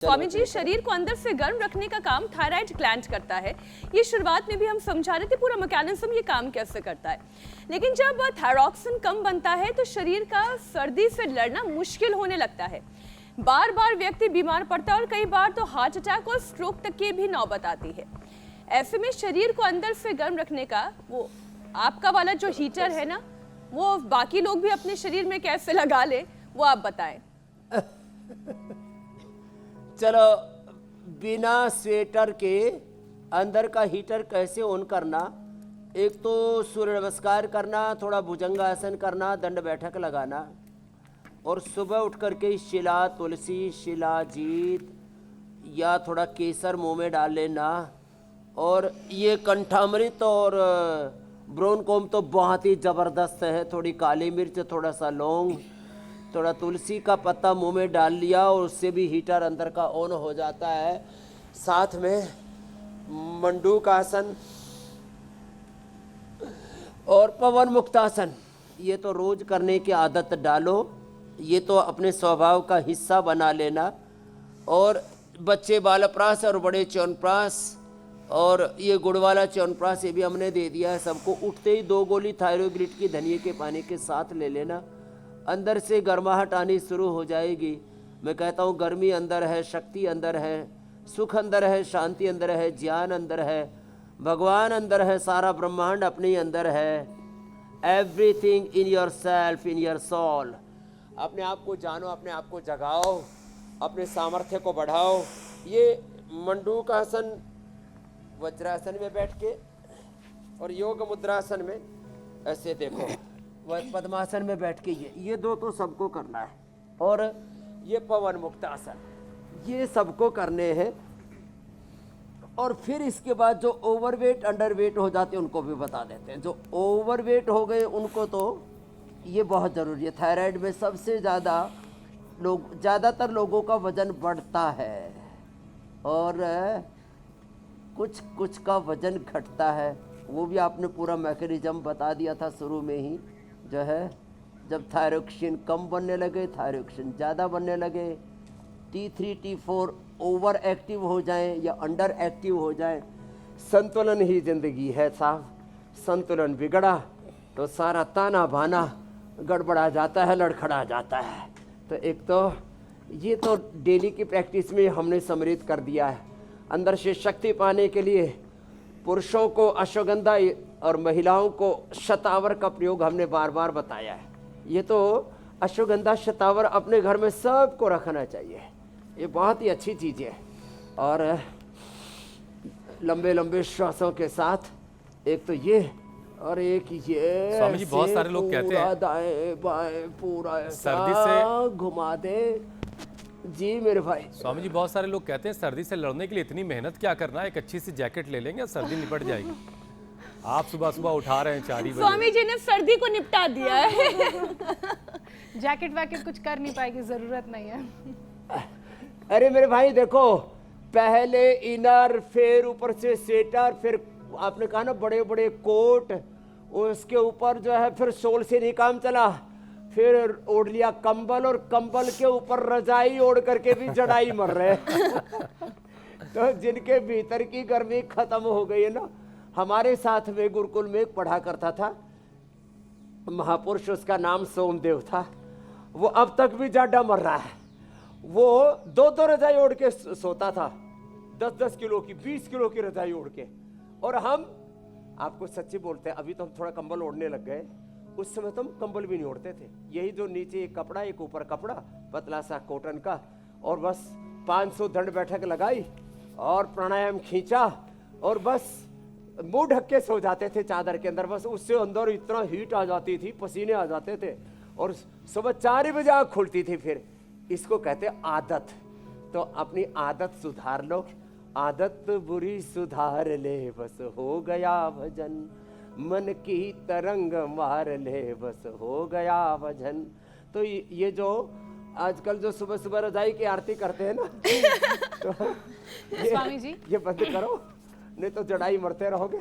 स्वामी जी, शरीर को अंदर से गर्म रखने का काम थायराइड ग्लैंड करता है। ये शुरुआत में भी हम समझा रहे थे पूरा मैकेनिज्म ये काम कैसे करता है, लेकिन जब थायरॉक्सिन कम बनता है तो शरीर का सर्दी से लड़ना मुश्किल होने लगता है। बार बार व्यक्ति बीमार पड़ता है और कई बार तो हार्ट अटैक और स्ट्रोक तक की भी नौबत आती है। ऐसे में शरीर को अंदर से गर्म रखने का वो आपका वाला जो हीटर है ना, वो बाकी लोग भी अपने शरीर में कैसे लगा ले, वो आप बताएं। चलो, बिना स्वेटर के अंदर का हीटर कैसे ऑन करना। एक तो सूर्य नमस्कार करना, थोड़ा भुजंगासन करना, दंड बैठक लगाना, और सुबह उठ करके शिला तुलसी, शिलाजीत या थोड़ा केसर मुंह में डाल लेना। और ये कंठामृत और ब्रोनकोम तो बहुत ही ज़बरदस्त है। थोड़ी काली मिर्च, थोड़ा सा लौंग, थोड़ा तुलसी का पत्ता मुंह में डाल लिया और उससे भी हीटर अंदर का ऑन हो जाता है। साथ में मंडूकासन और पवन मुक्तासन, ये तो रोज करने की आदत डालो, ये तो अपने स्वभाव का हिस्सा बना लेना। और बच्चे बालप्रास और बड़े च्यवनप्राश, और ये गुड़ वाला च्यवनप्राश ये भी हमने दे दिया है सबको। उठते ही 2 गोली थायरोग्लिट की धनिए के पानी के साथ ले लेना। अंदर से गर्माहट आनी शुरू हो जाएगी। मैं कहता हूँ गर्मी अंदर है, शक्ति अंदर है, सुख अंदर है, शांति अंदर है, ज्ञान अंदर है, भगवान अंदर है, सारा ब्रह्मांड अपने ही अंदर है। Everything in yourself, in your soul. अपने आप को जानो, अपने आप को जगाओ, अपने सामर्थ्य को बढ़ाओ। ये मंडूकासन वज्रासन में बैठ के और योग मुद्रासन में ऐसे देखो, वह पद्मासन में बैठ के ये 2 तो सबको करना है। और ये पवन मुक्तासन, ये सबको करने हैं। और फिर इसके बाद जो ओवरवेट अंडरवेट हो जाते हैं उनको भी बता देते हैं। जो ओवरवेट हो गए उनको तो ये बहुत ज़रूरी है। थायराइड में सबसे ज़्यादातर लोगों का वज़न बढ़ता है और कुछ का वज़न घटता है। वो भी आपने पूरा मैकेनिज्म बता दिया था शुरू में ही, जो है जब थायरोक्सिन कम बनने लगे, थायरोक्सिन ज़्यादा बनने लगे, T3 T4 ओवर एक्टिव हो जाए या अंडर एक्टिव हो जाए, संतुलन ही ज़िंदगी है साहब। संतुलन बिगड़ा तो सारा ताना बाना गड़बड़ा जाता है, लड़खड़ा जाता है। तो एक तो ये तो डेली की प्रैक्टिस में हमने सम्मिलित कर दिया है। अंदर से शक्ति पाने के लिए पुरुषों को अश्वगंधा और महिलाओं को शतावर का प्रयोग हमने बार बार बताया है। ये तो अश्वगंधा शतावर अपने घर में सबको रखना चाहिए, ये बहुत ही अच्छी चीज़ है। और लंबे लंबे श्वासों के साथ एक तो ये और एक ये, स्वामी जी बहुत सारे लोग कहते हैं दाएं बाएं पूरा सर्दी से घुमा दे। जी मेरे भाई। स्वामी जी बहुत सारे लोग कहते हैं सर्दी से लड़ने के लिए इतनी मेहनत क्या करना है, एक अच्छी सी जैकेट ले लेंगे सर्दी निपट जाएगी। आप सुबह सुबह उठा रहे हैं 4 बजे। स्वामी जी ने सर्दी को निपटा दिया है। जैकेट वैकेट कुछ कर नहीं पाएगी, जरूरत नहीं है। अरे मेरे भाई देखो, पहले इनर, फिर ऊपर से स्वेटर, फिर आपने कहा ना बड़े बड़े कोट, उसके ऊपर जो है फिर शॉल से नहीं काम चला, फिर ओढ़ लिया कंबल, और कंबल के ऊपर रजाई ओढ़ करके भी जड़ाई मर रहे। तो जिनके भीतर की गर्मी खत्म हो गई है ना। हमारे साथ में गुरुकुल में एक पढ़ा करता था महापुरुष, उसका नाम सोमदेव था। वो अब तक भी जाडा मर रहा है। वो 2 रजाई ओढ़ के सोता था, 10-10 किलो की, 20 किलो की रजाई ओढ़ के। और हम आपको सच्ची बोलते हैं, अभी तो हम थोड़ा कंबल ओढ़ने लग गए, उस समय तो हम कंबल भी नहीं ओढ़ते थे। यही जो नीचे एक कपड़ा, एक ऊपर कपड़ा पतला सा कॉटन का, और बस 500 दंड बैठक लगाई और प्राणायाम खींचा और बस मुंह ढक के सो जाते थे चादर के अंदर। बस उससे अंदर इतना हीट आ जाती थी, पसीने आ जाते थे, और सुबह 4 बजे आँख खुलती थी। फिर इसको कहते आदत। तो अपनी आदत सुधार लो, आदत बुरी सुधार ले, बस हो गया भजन, मन की तरंग मार ले, बस हो गया भजन। तो ये जो आजकल जो सुबह सुबह रजाई की आरती करते हैं ना, तो स्वामी जी ये बंद करो, नहीं तो जड़ाई मरते रहोगे।